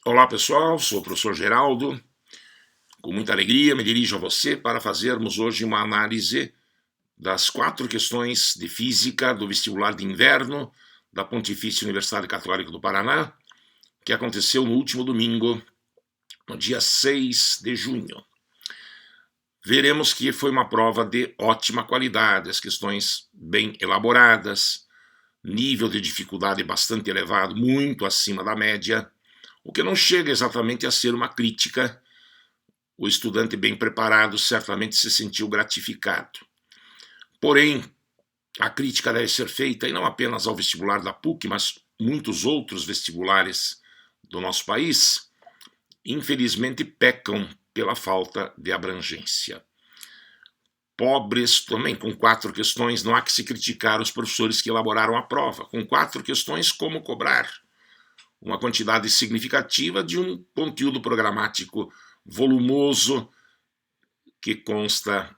Olá pessoal, sou o professor Geraldo. Com muita alegria me dirijo a você para fazermos hoje uma análise das 4 questões de física do vestibular de inverno da Pontifícia Universidade Católica do Paraná, que aconteceu no último domingo, no dia 6 de junho. Veremos que foi uma prova de ótima qualidade, as questões bem elaboradas, nível de dificuldade bastante elevado, muito acima da média, o que não chega exatamente a ser uma crítica. O estudante bem preparado certamente se sentiu gratificado. Porém, a crítica deve ser feita, e não apenas ao vestibular da PUC, mas muitos outros vestibulares do nosso país, infelizmente pecam pela falta de abrangência. Pobres também, com 4 questões, não há que se criticar os professores que elaboraram a prova. Com 4 questões, como cobrar uma quantidade significativa de um conteúdo programático volumoso que consta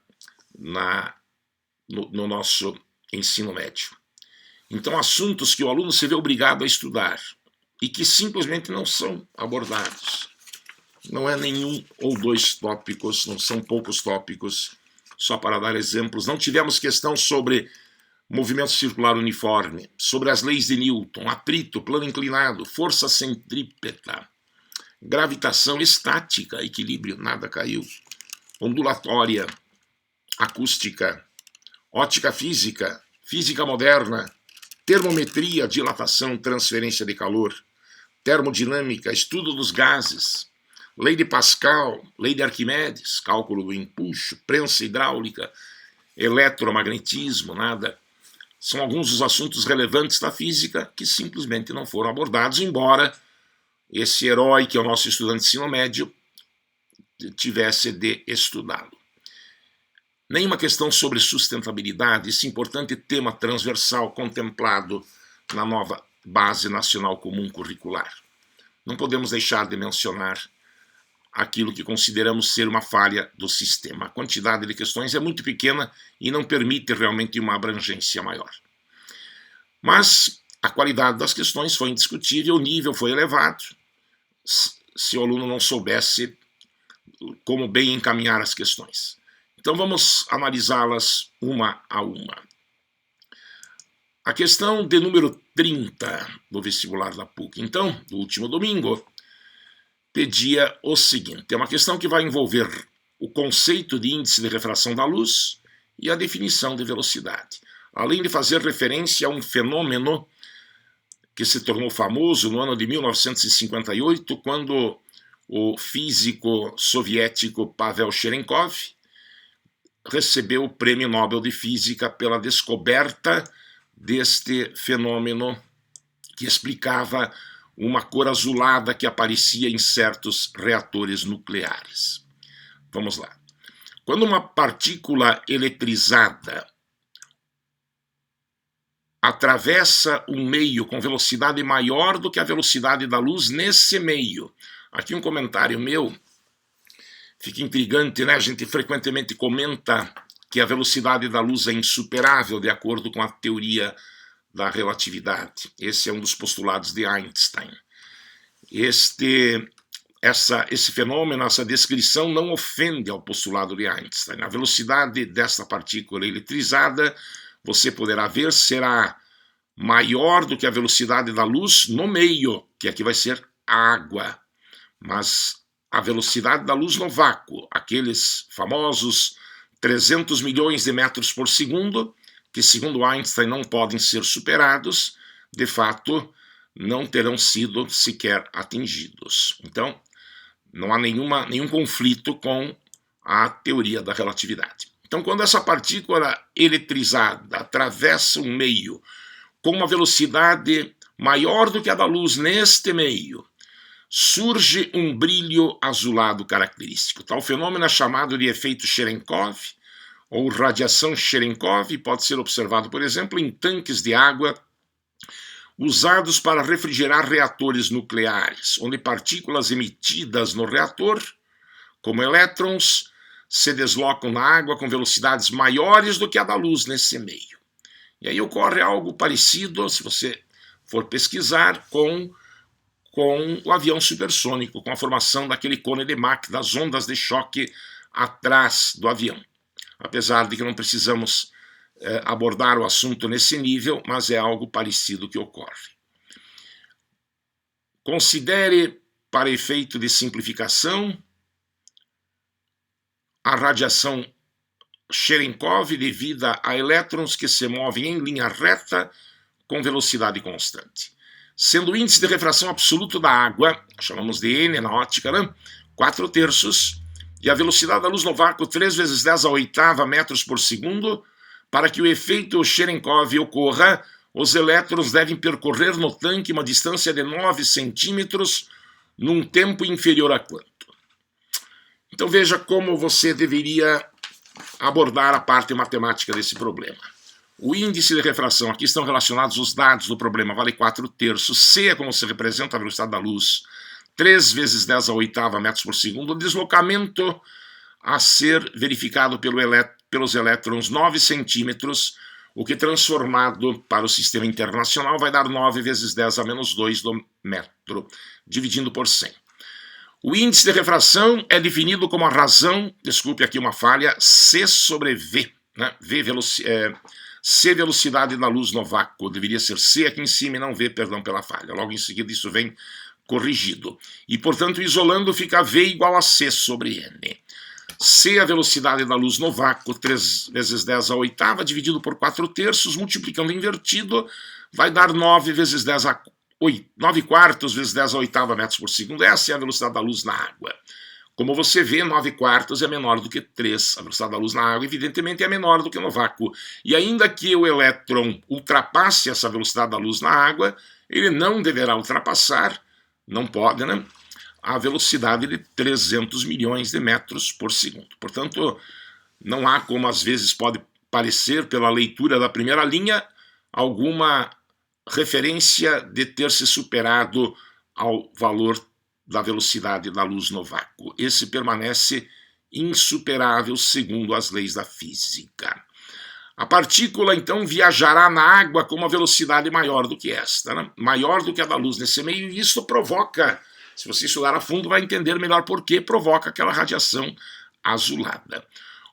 no nosso ensino médio. Então, assuntos que o aluno se vê obrigado a estudar e que simplesmente não são abordados. Não é nenhum ou 2 tópicos, não são poucos tópicos. Só para dar exemplos, não tivemos questão sobre movimento circular uniforme, sobre as leis de Newton, atrito, plano inclinado, força centrípeta, gravitação estática, equilíbrio, nada caiu, ondulatória, acústica, ótica física, física moderna, termometria, dilatação, transferência de calor, termodinâmica, estudo dos gases, lei de Pascal, lei de Arquimedes, cálculo do empuxo, prensa hidráulica, eletromagnetismo, nada. São alguns dos assuntos relevantes da física que simplesmente não foram abordados, embora esse herói, que é o nosso estudante de ensino médio, tivesse de estudá-lo. Nenhuma questão sobre sustentabilidade, esse importante tema transversal contemplado na nova Base Nacional Comum Curricular. Não podemos deixar de mencionar aquilo que consideramos ser uma falha do sistema. A quantidade de questões é muito pequena e não permite realmente uma abrangência maior. Mas a qualidade das questões foi indiscutível, o nível foi elevado, se o aluno não soubesse como bem encaminhar as questões. Então vamos analisá-las uma a uma. A questão de número 30 do vestibular da PUC, então, do último domingo, pedia o seguinte: é uma questão que vai envolver o conceito de índice de refração da luz e a definição de velocidade, além de fazer referência a um fenômeno que se tornou famoso no ano de 1958, quando o físico soviético Pavel Cherenkov recebeu o Prêmio Nobel de Física pela descoberta deste fenômeno que explicava uma cor azulada que aparecia em certos reatores nucleares. Vamos lá. Quando uma partícula eletrizada atravessa um meio com velocidade maior do que a velocidade da luz nesse meio. Aqui um comentário meu, fica intrigante, né? A gente frequentemente comenta que a velocidade da luz é insuperável de acordo com a teoria da relatividade. Esse é um dos postulados de Einstein. Esse fenômeno, essa descrição não ofende ao postulado de Einstein. A velocidade desta partícula eletrizada, você poderá ver, será maior do que a velocidade da luz no meio, que aqui vai ser a água. Mas a velocidade da luz no vácuo, aqueles famosos 300 milhões de metros por segundo, que segundo Einstein não podem ser superados, de fato não terão sido sequer atingidos. Então, não há nenhum conflito com a teoria da relatividade. Então, quando essa partícula eletrizada atravessa um meio com uma velocidade maior do que a da luz neste meio, surge um brilho azulado característico. Tal fenômeno é chamado de efeito Cherenkov, ou radiação Cherenkov, e pode ser observado, por exemplo, em tanques de água usados para refrigerar reatores nucleares, onde partículas emitidas no reator, como elétrons, se deslocam na água com velocidades maiores do que a da luz nesse meio. E aí ocorre algo parecido, se você for pesquisar, com com o avião supersônico, com a formação daquele cone de Mach, das ondas de choque atrás do avião. Apesar de que não precisamos abordar o assunto nesse nível, mas é algo parecido que ocorre. Considere, para efeito de simplificação, a radiação Cherenkov devida a elétrons que se movem em linha reta com velocidade constante. Sendo o índice de refração absoluto da água, chamamos de N na ótica, né? 4/3, e a velocidade da luz no vácuo 3 vezes 10 a oitava metros por segundo, para que o efeito Cherenkov ocorra, os elétrons devem percorrer no tanque uma distância de 9 centímetros num tempo inferior a quanto? Então veja como você deveria abordar a parte matemática desse problema. O índice de refração, aqui estão relacionados os dados do problema, vale 4/3. C é como se representa a velocidade da luz, 3 vezes 10 a oitava metros por segundo. O deslocamento a ser verificado pelos elétrons, 9 centímetros, o que transformado para o sistema internacional vai dar 9 vezes 10 a menos 2 do metro, dividindo por 100. O índice de refração é definido como a razão, desculpe aqui uma falha, C sobre V, né? C velocidade da luz no vácuo, deveria ser C aqui em cima e não V, perdão pela falha. Logo em seguida isso vem corrigido. E, portanto, isolando fica V igual a C sobre N. C a velocidade da luz no vácuo, 3 vezes 10 a oitava, dividido por 4/3, multiplicando invertido, vai dar 9 vezes 10 a 9 quartos vezes 10 a oitava metros por segundo. Essa é a velocidade da luz na água. Como você vê, 9 quartos é menor do que 3. A velocidade da luz na água, evidentemente, é menor do que no vácuo. E ainda que o elétron ultrapasse essa velocidade da luz na água, ele não deverá ultrapassar, não pode, né, a velocidade de 300 milhões de metros por segundo. Portanto, não há como às vezes pode parecer, pela leitura da primeira linha, alguma referência de ter se superado ao valor da velocidade da luz no vácuo. Esse permanece insuperável segundo as leis da física. A partícula, então, viajará na água com uma velocidade maior do que esta, né? Maior do que a da luz nesse meio, e isso provoca, se você estudar a fundo, vai entender melhor por que provoca aquela radiação azulada.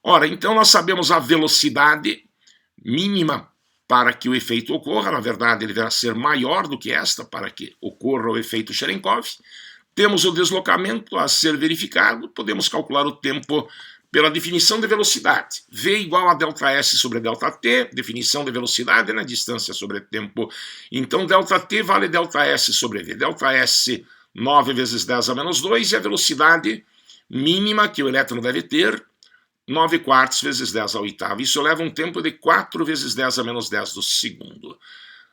Ora, então nós sabemos a velocidade mínima para que o efeito ocorra. Na verdade, ele deverá ser maior do que esta para que ocorra o efeito Cherenkov. Temos o deslocamento a ser verificado, podemos calcular o tempo pela definição de velocidade. V igual a ΔS sobre ΔT, definição de velocidade, né, distância sobre tempo. Então, ΔT vale ΔS sobre V. ΔS, 9 vezes 10 a menos 2, e a velocidade mínima que o elétron deve ter, 9 quartos vezes 10 a oitava. Isso leva um tempo de 4 vezes 10 a menos 10 do segundo.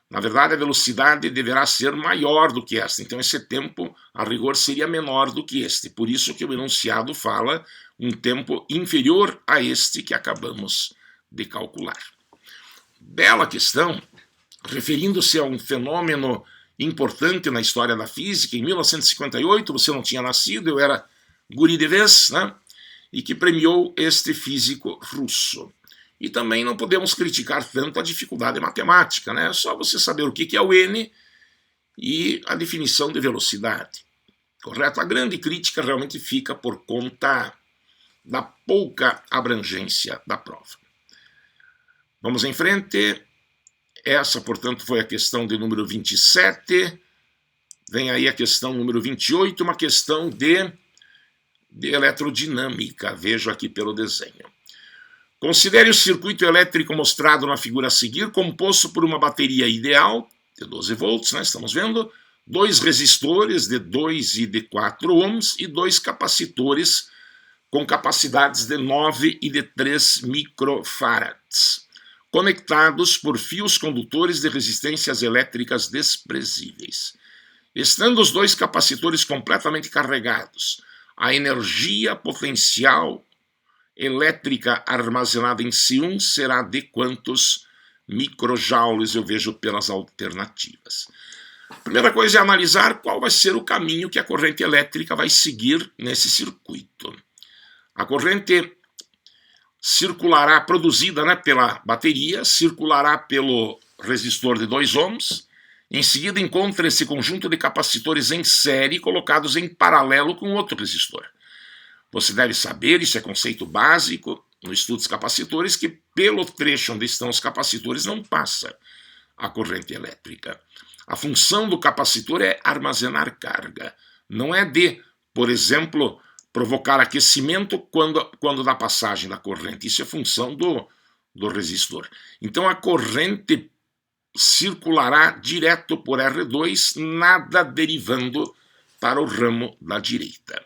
Na verdade, a velocidade deverá ser maior do que esta. Então, esse tempo, a rigor, seria menor do que este. Por isso que o enunciado fala um tempo inferior a este que acabamos de calcular. Bela questão, referindo-se a um fenômeno importante na história da física. Em 1958, você não tinha nascido, eu era guri de vez, né? E que premiou este físico russo. E também não podemos criticar tanto a dificuldade matemática, né? É só você saber o que é o N e a definição de velocidade. Correto? A grande crítica realmente fica por conta da pouca abrangência da prova. Vamos em frente. Essa, portanto, foi a questão de número 27. Vem aí a questão número 28, uma questão de eletrodinâmica. Vejo aqui pelo desenho. Considere o circuito elétrico mostrado na figura a seguir, composto por uma bateria ideal, de 12 volts, né, estamos vendo, 2 resistores de 2 e de 4 ohms e 2 capacitores com capacidades de 9 e de 3 microfarads, conectados por fios condutores de resistências elétricas desprezíveis. Estando os 2 capacitores completamente carregados, a energia potencial elétrica armazenada em C1 será de quantos microjoules? Eu vejo pelas alternativas. A primeira coisa é analisar qual vai ser o caminho que a corrente elétrica vai seguir nesse circuito. A corrente circulará, produzida, né, pela bateria, circulará pelo resistor de 2 ohms, Em seguida, encontra esse conjunto de capacitores em série colocados em paralelo com outro resistor. Você deve saber, isso é conceito básico no estudo dos capacitores, que pelo trecho onde estão os capacitores não passa a corrente elétrica. A função do capacitor é armazenar carga, não é de, por exemplo, provocar aquecimento quando dá passagem da corrente. Isso é função do resistor. Então a corrente circulará direto por R2, nada derivando para o ramo da direita.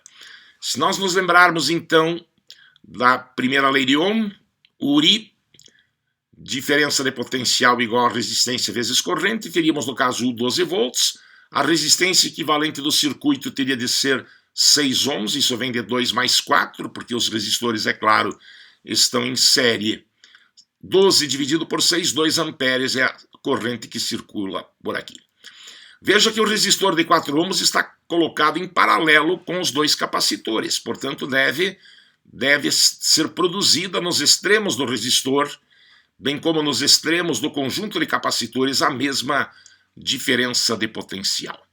Se nós nos lembrarmos então da primeira lei de Ohm, URI, diferença de potencial igual a resistência vezes corrente, teríamos no caso 12 volts, a resistência equivalente do circuito teria de ser 6 ohms, isso vem de 2 mais 4, porque os resistores, é claro, estão em série. 12 dividido por 6, 2 amperes é a corrente que circula por aqui. Veja que o resistor de 4 ohms está colocado em paralelo com os dois capacitores, portanto deve ser produzida nos extremos do resistor, bem como nos extremos do conjunto de capacitores, a mesma diferença de potencial.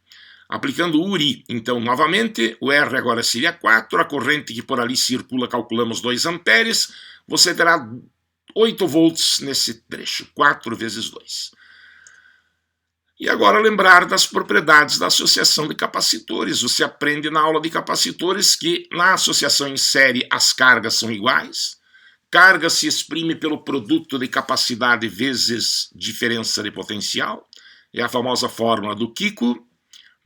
Aplicando o URI, então, novamente, o R agora seria 4, a corrente que por ali circula, calculamos 2 amperes, você terá 8 volts nesse trecho, 4 vezes 2. E agora lembrar das propriedades da associação de capacitores. Você aprende na aula de capacitores que na associação em série as cargas são iguais, carga se exprime pelo produto de capacidade vezes diferença de potencial, é a famosa fórmula do Kiko,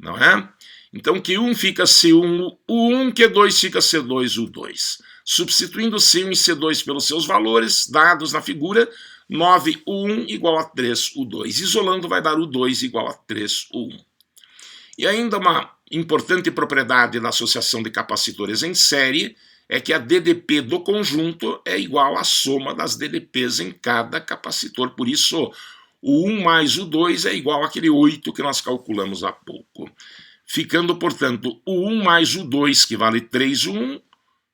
não é? Então Q1 fica C1, U1, Q2 fica C2, U2. Substituindo C1 e C2 pelos seus valores dados na figura, 9 U1 igual a 3 U2. Isolando vai dar U2 igual a 3 U1. E ainda uma importante propriedade da associação de capacitores em série é que a DDP do conjunto é igual à soma das DDPs em cada capacitor. Por isso, o 1 mais o 2 é igual àquele 8 que nós calculamos há pouco. Ficando, portanto, o 1 mais o 2, que vale 3 1,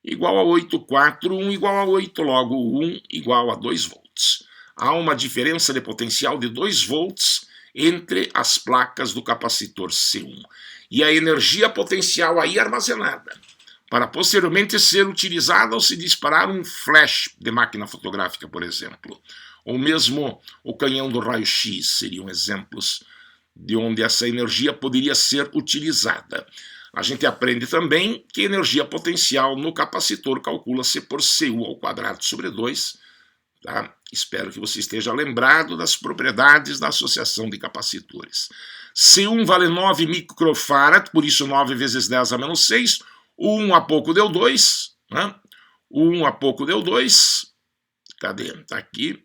igual a 8, 4, 1 igual a 8, logo o 1 igual a 2 volts. Há uma diferença de potencial de 2 volts entre as placas do capacitor C1. E a energia potencial aí armazenada, para posteriormente ser utilizada ao se disparar um flash de máquina fotográfica, por exemplo. Ou mesmo o canhão do raio-x seriam exemplos de onde essa energia poderia ser utilizada. A gente aprende também que a energia potencial no capacitor calcula-se por Cu ao quadrado sobre 2. Tá? Espero que você esteja lembrado das propriedades da associação de capacitores. C1 vale 9 microfarad, por isso 9 vezes 10 a menos 6. O 1 a pouco deu 2. Né? O 1 a pouco deu 2. Cadê? Está aqui.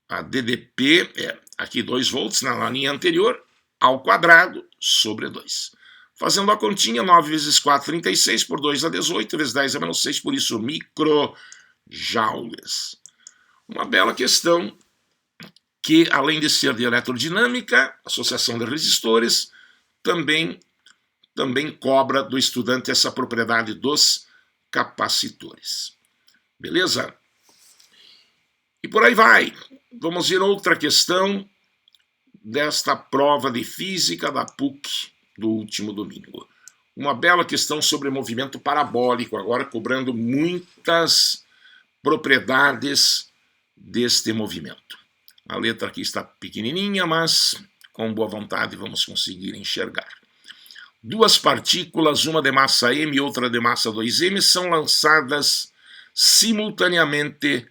A DDP é aqui 2 volts na linha anterior, ao quadrado sobre 2. Fazendo a continha, 9 vezes 4, 36, por 2 a 18, vezes 10 a menos 6, por isso microjoules. Uma bela questão que, além de ser de eletrodinâmica, associação de resistores, também cobra do estudante essa propriedade dos capacitores. Beleza? E por aí vai. Vamos ver outra questão desta prova de física da PUC do último domingo. Uma bela questão sobre movimento parabólico, agora cobrando muitas propriedades deste movimento. A letra aqui está pequenininha, mas com boa vontade vamos conseguir enxergar. Duas partículas, uma de massa m e outra de massa 2m, são lançadas simultaneamente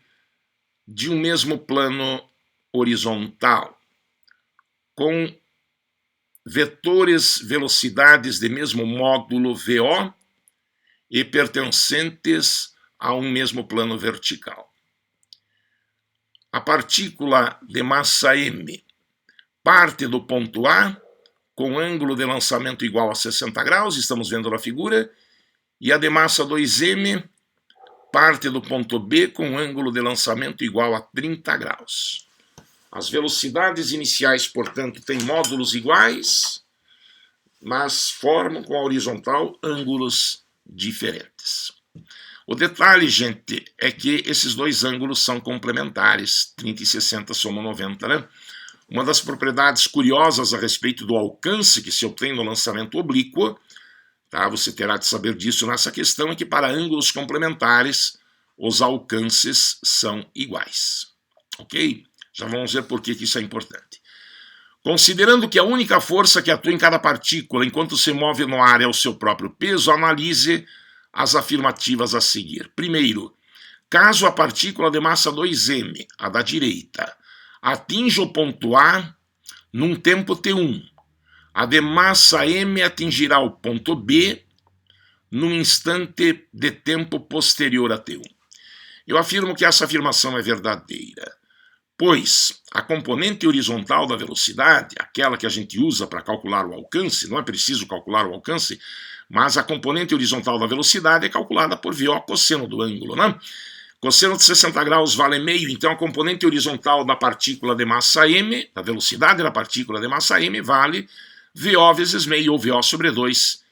de um mesmo plano horizontal, com vetores velocidades de mesmo módulo VO e pertencentes a um mesmo plano vertical. A partícula de massa m parte do ponto A com ângulo de lançamento igual a 60 graus, estamos vendo na figura, e a de massa 2m parte do ponto B com ângulo de lançamento igual a 30 graus. As velocidades iniciais, portanto, têm módulos iguais, mas formam com a horizontal ângulos diferentes. O detalhe, gente, é que esses dois ângulos são complementares, 30 e 60 somam 90, né? Uma das propriedades curiosas a respeito do alcance que se obtém no lançamento oblíquo, tá? Você terá de saber disso nessa questão, é que para ângulos complementares os alcances são iguais. Ok? Já vamos ver por que isso é importante. Considerando que a única força que atua em cada partícula enquanto se move no ar é o seu próprio peso, analise as afirmativas a seguir. Primeiro, caso a partícula de massa 2m, a da direita, atinja o ponto A num tempo t1, a de massa m atingirá o ponto B num instante de tempo posterior a t1. Eu afirmo que essa afirmação é verdadeira, pois a componente horizontal da velocidade, aquela que a gente usa para calcular o alcance, não é preciso calcular o alcance, mas a componente horizontal da velocidade é calculada por VO cosseno do ângulo, né? Cosseno de 60 graus vale meio, então a componente horizontal da partícula de massa m, da velocidade da partícula de massa m, vale VO vezes meio, ou VO sobre 2.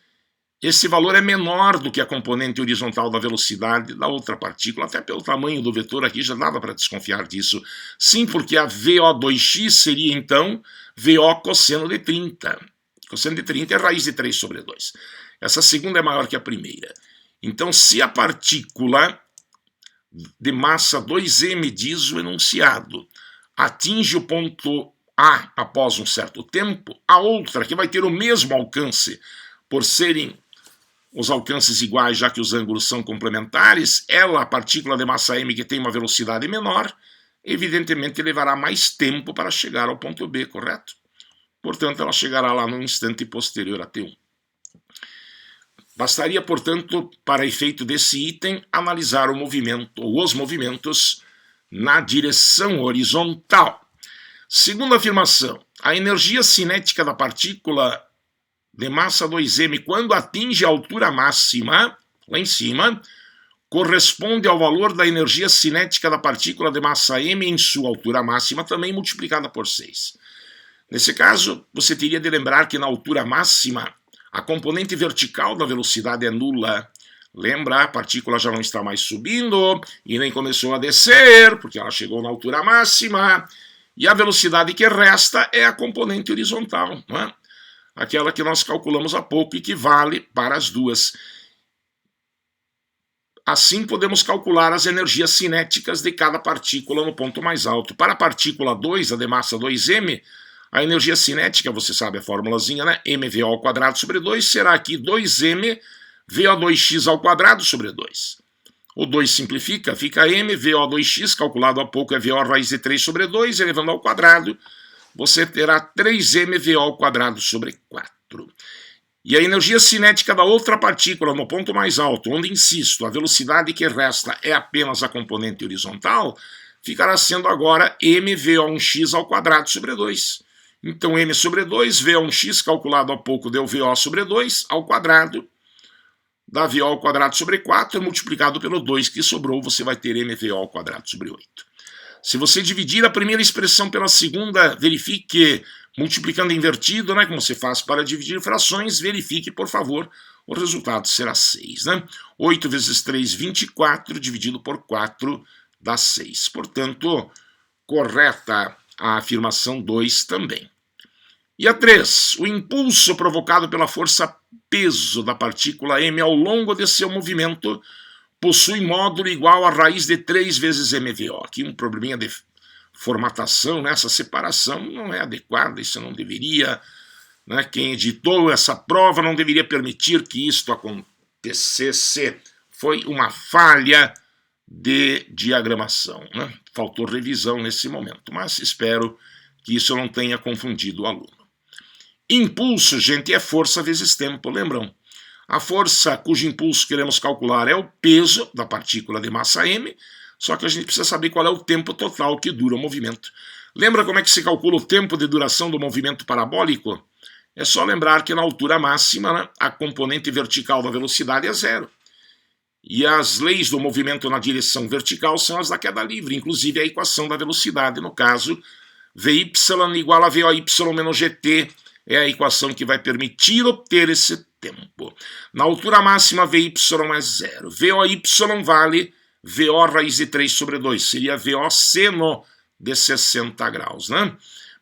Esse valor é menor do que a componente horizontal da velocidade da outra partícula, até pelo tamanho do vetor aqui já dava para desconfiar disso. Sim, porque a VO2x seria então VO cosseno de 30. Cosseno de 30 é raiz de 3 sobre 2. Essa segunda é maior que a primeira. Então, se a partícula de massa 2m, diz o enunciado, atinge o ponto A após um certo tempo, a outra, que vai ter o mesmo alcance, por serem os alcances iguais, já que os ângulos são complementares, ela, a partícula de massa m, que tem uma velocidade menor, evidentemente levará mais tempo para chegar ao ponto B, correto? Portanto, ela chegará lá no instante posterior a t1. Bastaria, portanto, para efeito desse item, analisar o movimento ou os movimentos na direção horizontal. Segunda afirmação, a energia cinética da partícula de massa 2m, quando atinge a altura máxima, lá em cima, corresponde ao valor da energia cinética da partícula de massa m em sua altura máxima, também multiplicada por 6. Nesse caso, você teria de lembrar que na altura máxima, a componente vertical da velocidade é nula. Lembra, a partícula já não está mais subindo e nem começou a descer, porque ela chegou na altura máxima, e a velocidade que resta é a componente horizontal, não é? Aquela que nós calculamos há pouco e que vale para as duas. Assim, podemos calcular as energias cinéticas de cada partícula no ponto mais alto. Para a partícula 2, a de massa 2m, a energia cinética, você sabe a formulazinha, né? mVo ao quadrado sobre 2 será aqui 2m VO2x ao quadrado sobre 2. O 2 simplifica, fica m VO2x, calculado há pouco é VO raiz de 3 sobre 2, elevando ao quadrado, você terá 3m VO ao quadrado sobre 4. E a energia cinética da outra partícula no ponto mais alto, onde, insisto, a velocidade que resta é apenas a componente horizontal, ficará sendo agora mVo1x ao quadrado sobre 2. Então m sobre 2, V1x, calculado há pouco, deu VO sobre 2, ao quadrado, dá VO ao quadrado sobre 4, multiplicado pelo 2 que sobrou, você vai ter mVo ao quadrado sobre 8. Se você dividir a primeira expressão pela segunda, verifique que, multiplicando invertido, né, como você faz para dividir frações, verifique, por favor, o resultado será 6. Né? 8 vezes 3, 24, dividido por 4, dá 6. Portanto, correta a afirmação 2 também. E a 3, o impulso provocado pela força peso da partícula m ao longo de seu movimento possui módulo igual a raiz de 3 vezes mVo. Aqui um probleminha de formatação, né? Essa separação não é adequada, isso não deveria, né? Quem editou essa prova não deveria permitir que isto acontecesse. Foi uma falha de diagramação, né? Faltou revisão nesse momento, mas espero que isso não tenha confundido o aluno. Impulso, gente, é força vezes tempo, lembram? A força cujo impulso queremos calcular é o peso da partícula de massa m, só que a gente precisa saber qual é o tempo total que dura o movimento. Lembra como é que se calcula o tempo de duração do movimento parabólico? É só lembrar que na altura máxima, né, a componente vertical da velocidade é 0. E as leis do movimento na direção vertical são as da queda livre, inclusive a equação da velocidade, no caso, Vy igual a VOY menos GT, é a equação que vai permitir obter esse tempo. Na altura máxima, Vy é 0. VOY vale VO raiz de 3 sobre 2, seria VO seno de 60 graus, né?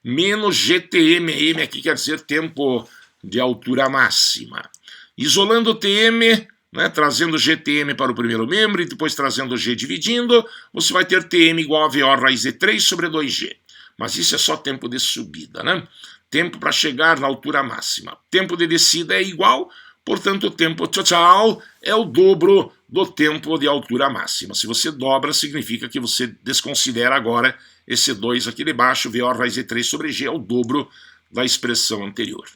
menos GTM, aqui quer dizer tempo de altura máxima. Isolando o TM, né, trazendo GTM para o primeiro membro e depois trazendo G dividindo, você vai ter TM igual a VO raiz de 3 sobre 2G. Mas isso é só tempo de subida, né? Tempo para chegar na altura máxima. Tempo de descida é igual, portanto o tempo total é o dobro do tempo de altura máxima. Se você dobra, significa que você desconsidera agora esse 2 aqui de baixo, VO raiz de 3 sobre G é o dobro da expressão anterior.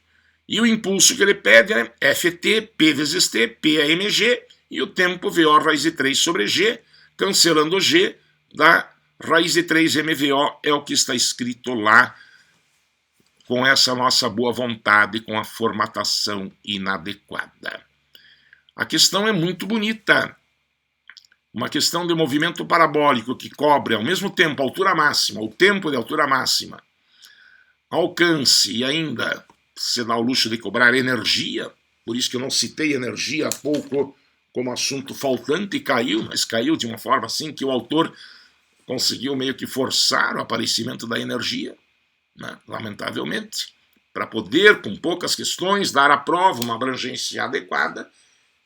E o impulso que ele pede é FT, P vezes T, P é mg, e o tempo VO raiz de 3 sobre G, cancelando o G, dá raiz de 3 MVO, é o que está escrito lá, com essa nossa boa vontade, com a formatação inadequada. A questão é muito bonita. Uma questão de movimento parabólico que cobre ao mesmo tempo a altura máxima, o tempo de altura máxima, alcance e ainda se dá o luxo de cobrar energia, por isso que eu não citei energia há pouco como assunto faltante e caiu, mas caiu de uma forma assim que o autor conseguiu meio que forçar o aparecimento da energia, né, lamentavelmente, para poder, com poucas questões, dar à prova uma abrangência adequada.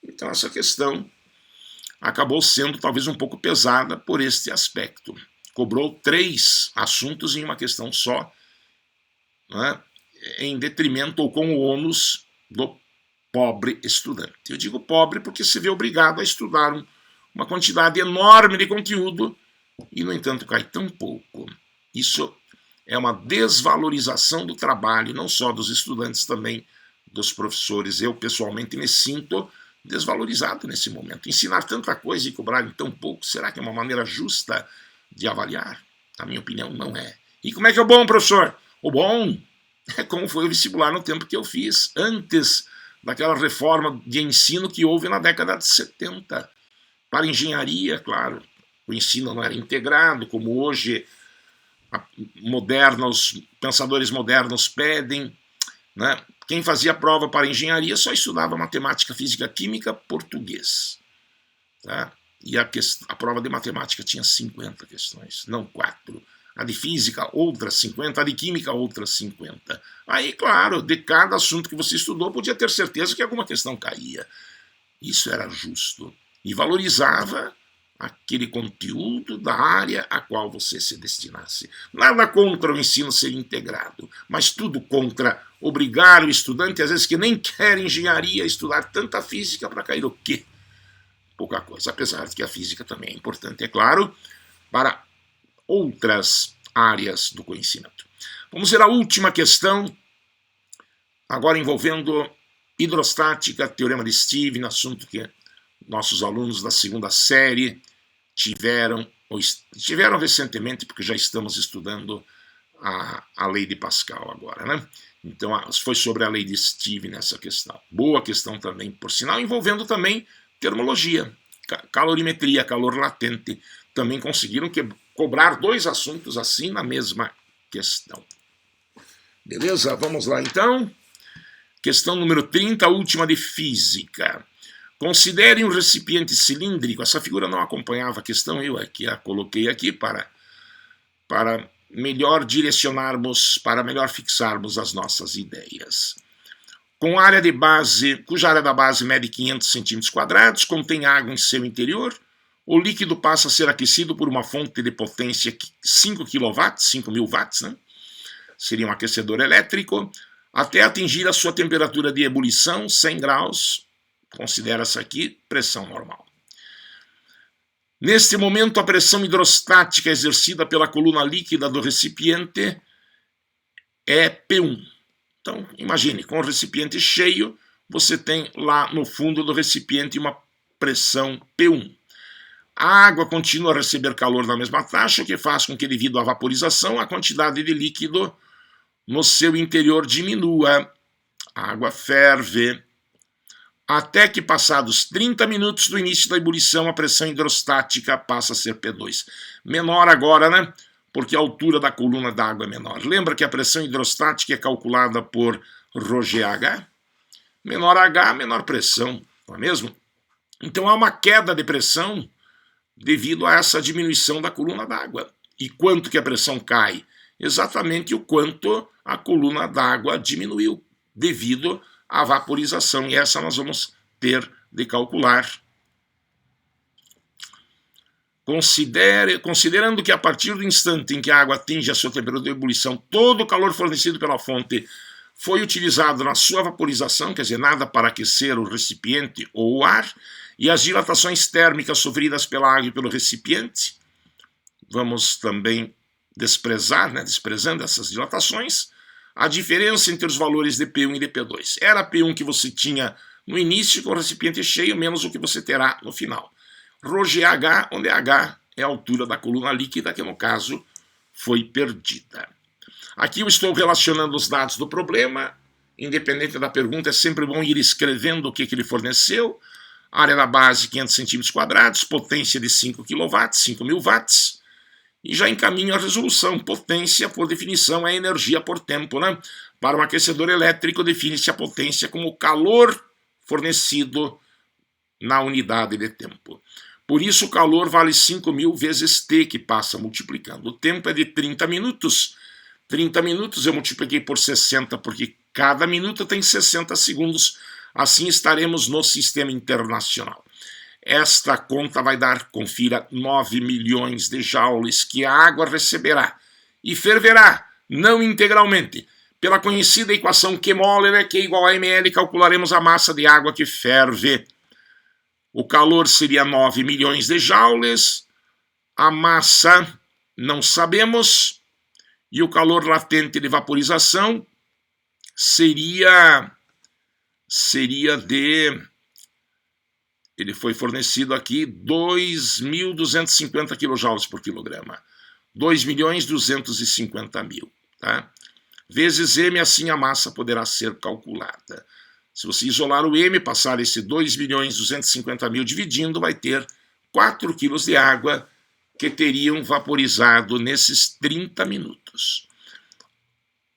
Então essa questão acabou sendo talvez um pouco pesada por este aspecto. Cobrou 3 assuntos em uma questão só, né, em detrimento ou com o ônus do pobre estudante. Eu digo pobre porque se vê obrigado a estudar uma quantidade enorme de conteúdo e, no entanto, cai tão pouco. Isso é uma desvalorização do trabalho, não só dos estudantes, também dos professores. Eu, pessoalmente, me sinto desvalorizado nesse momento. Ensinar tanta coisa e cobrar em tão pouco, será que é uma maneira justa de avaliar? Na minha opinião, não é. E como é que é o bom, professor? O bom é como foi o vestibular no tempo que eu fiz, antes daquela reforma de ensino que houve na década de 70. Para engenharia, claro, o ensino não era integrado, como hoje pensadores modernos pedem, né? Quem fazia prova para engenharia só estudava matemática, física, química, português. Tá? E a prova de matemática tinha 50 questões, não 4. A de física, outras 50, a de química, outras 50. Aí, claro, de cada assunto que você estudou, podia ter certeza que alguma questão caía. Isso era justo. E valorizava aquele conteúdo da área a qual você se destinasse. Nada contra o ensino ser integrado, mas tudo contra obrigar o estudante, às vezes que nem quer engenharia, a estudar tanta física para cair o quê? Pouca coisa, apesar de que a física também é importante, é claro, para outras áreas do conhecimento. Vamos ver a última questão, agora envolvendo hidrostática, teorema de Stevens, assunto que nossos alunos da segunda série tiveram recentemente, porque já estamos estudando a lei de Pascal agora, né? Então foi sobre a lei de Stevens nessa questão. Boa questão também, por sinal, envolvendo também termologia, calorimetria, calor latente. Também conseguiram cobrar 2 assuntos assim na mesma questão. Beleza? Vamos lá então. Questão número 30, a última de física. Considere um recipiente cilíndrico. Essa figura não acompanhava a questão, eu aqui a coloquei aqui para melhor direcionarmos, para melhor fixarmos as nossas ideias. Com área de base, cuja área da base mede 500 cm², contém água em seu interior, o líquido passa a ser aquecido por uma fonte de potência 5 kW, 5.000 watts, né? Seria um aquecedor elétrico, até atingir a sua temperatura de ebulição, 100 graus, considera-se aqui pressão normal. Neste momento, a pressão hidrostática exercida pela coluna líquida do recipiente é P1. Então, imagine, com o recipiente cheio, você tem lá no fundo do recipiente uma pressão P1. A água continua a receber calor na mesma taxa, o que faz com que, devido à vaporização, a quantidade de líquido no seu interior diminua. A água ferve, até que, passados 30 minutos do início da ebulição, a pressão hidrostática passa a ser P2. Menor agora, né? Porque a altura da coluna d'água é menor. Lembra que a pressão hidrostática é calculada por ρGH? Menor H, menor pressão, não é mesmo? Então há uma queda de pressão devido a essa diminuição da coluna d'água. E quanto que a pressão cai? exatamente o quanto a coluna d'água diminuiu devido à vaporização, e essa nós vamos ter de calcular. Considerando que a partir do instante em que a água atinge a sua temperatura de ebulição, todo o calor fornecido pela fonte foi utilizado na sua vaporização, quer dizer, nada para aquecer o recipiente ou o ar, e as dilatações térmicas sofridas pela água e pelo recipiente, vamos também desprezando essas dilatações, a diferença entre os valores de P1 e de P2. Era P1 que você tinha no início com o recipiente cheio, menos o que você terá no final. ρGH, onde H é a altura da coluna líquida, que no caso foi perdida. Aqui eu estou relacionando os dados do problema, independente da pergunta, é sempre bom ir escrevendo o que ele forneceu. Área da base 500 cm², potência de 5 kW, 5.000 watts, e já encaminho a resolução. Potência, por definição, é energia por tempo, né? Para um aquecedor elétrico, define-se a potência como o calor fornecido na unidade de tempo. Por isso, o calor vale 5.000 vezes T, que passa multiplicando. O tempo é de 30 minutos. 30 minutos eu multipliquei por 60, porque cada minuto tem 60 segundos. Assim estaremos no sistema internacional. Esta conta vai dar, confira, 9 milhões de joules que a água receberá e ferverá, não integralmente. Pela conhecida equação Q-mole, que é igual a ml, calcularemos a massa de água que ferve. O calor seria 9 milhões de joules, a massa não sabemos, e o calor latente de vaporização seria de... Ele foi fornecido aqui 2.250 kJ por quilograma. 2.250.000, tá? Vezes M, assim a massa poderá ser calculada. Se você isolar o M, passar esse 2.250.000 dividindo, vai ter 4 kg de água que teriam vaporizado nesses 30 minutos.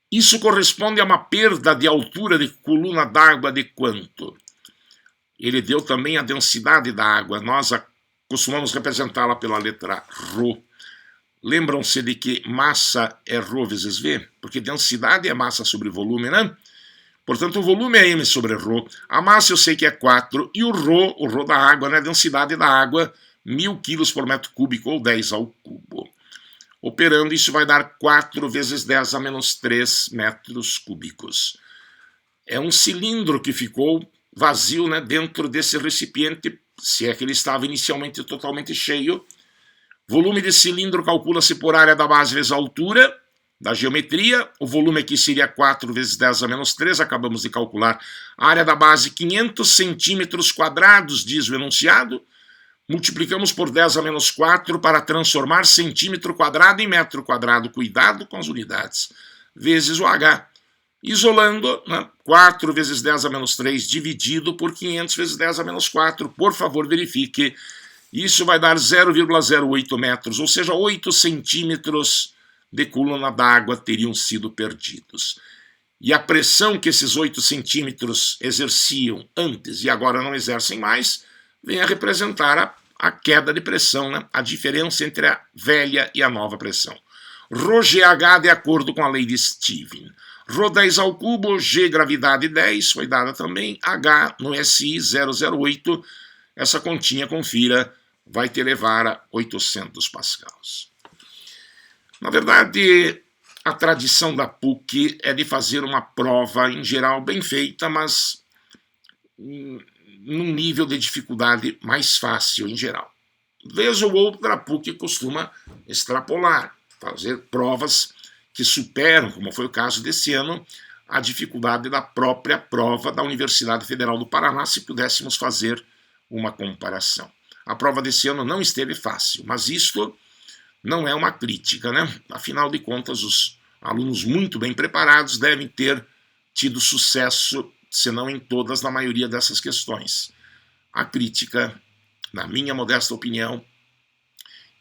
Isso corresponde a uma perda de altura de coluna d'água de quanto? Ele deu também a densidade da água. Nós costumamos representá-la pela letra ρ. Lembram-se de que massa é ρ vezes V? Porque densidade é massa sobre volume, né? Portanto, o volume é M sobre ρ. A massa eu sei que é 4. E o ρ da água, né? A densidade da água, 1.000 kg por metro cúbico, ou 10 ao cubo. Operando, isso vai dar 4 vezes 10 a menos 3 metros cúbicos. É um cilindro que ficou vazio, né, dentro desse recipiente, se é que ele estava inicialmente totalmente cheio. Volume de cilindro calcula-se por área da base vezes a altura da geometria. O volume aqui seria 4 vezes 10 a menos 3, acabamos de calcular. A área da base, 500 centímetros quadrados, diz o enunciado. Multiplicamos por 10 a menos 4 para transformar centímetro quadrado em metro quadrado. Cuidado com as unidades. Vezes o H. Isolando, né, 4 vezes 10 a menos 3 dividido por 500 vezes 10 a menos 4. Por favor, verifique. Isso vai dar 0,08 metros, ou seja, 8 centímetros de coluna d'água teriam sido perdidos. E a pressão que esses 8 centímetros exerciam antes e agora não exercem mais, vem a representar a queda de pressão, né? A diferença entre a velha e a nova pressão. ρGH de acordo com a lei de Stevin. ρ10 ao cubo, G gravidade 10, foi dada também, H no SI 008, essa continha, confira, vai te levar a 800 pascals. Na verdade, a tradição da PUC é de fazer uma prova, em geral, bem feita, mas num nível de dificuldade mais fácil, em geral. Vez ou outra, a PUC costuma extrapolar, fazer provas que superam, como foi o caso desse ano, a dificuldade da própria prova da Universidade Federal do Paraná, se pudéssemos fazer uma comparação. A prova desse ano não esteve fácil, mas isto não é uma crítica, né? Afinal de contas, os alunos muito bem preparados devem ter tido sucesso, se não em todas, na maioria dessas questões. A crítica, na minha modesta opinião,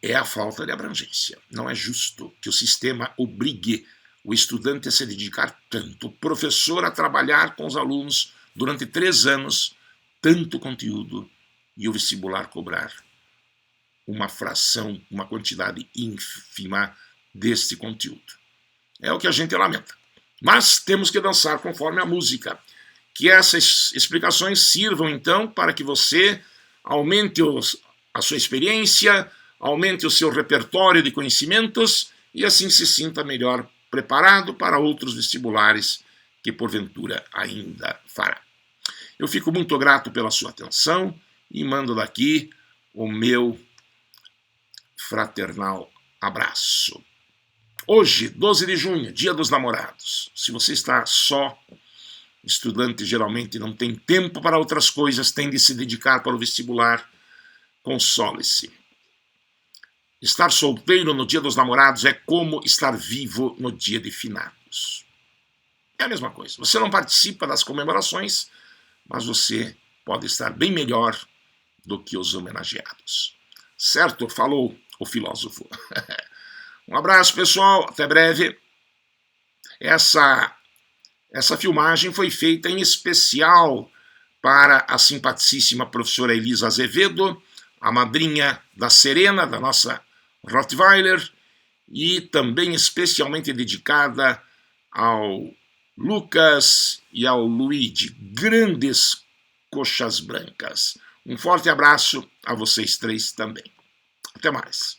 é a falta de abrangência. Não é justo que o sistema obrigue o estudante a se dedicar tanto, o professor a trabalhar com os alunos durante 3 anos, tanto conteúdo, e o vestibular cobrar uma fração, uma quantidade ínfima deste conteúdo. É o que a gente lamenta. Mas temos que dançar conforme a música. Que essas explicações sirvam, então, para que você aumente a sua experiência, aumente o seu repertório de conhecimentos e assim se sinta melhor preparado para outros vestibulares que porventura ainda fará. Eu fico muito grato pela sua atenção e mando daqui o meu fraternal abraço. Hoje, 12 de junho, Dia dos Namorados. Se você está só, estudante geralmente não tem tempo para outras coisas, tem de se dedicar para o vestibular, console-se. Estar solteiro no Dia dos Namorados é como estar vivo no Dia de Finados. É a mesma coisa. Você não participa das comemorações, mas você pode estar bem melhor do que os homenageados. Certo? Falou o filósofo. Um abraço, pessoal. Até breve. Essa filmagem foi feita em especial para a simpaticíssima professora Elisa Azevedo, a madrinha da Serena, da nossa Rottweiler, e também especialmente dedicada ao Lucas e ao Luigi, grandes coxas brancas. Um forte abraço a vocês três também. Até mais.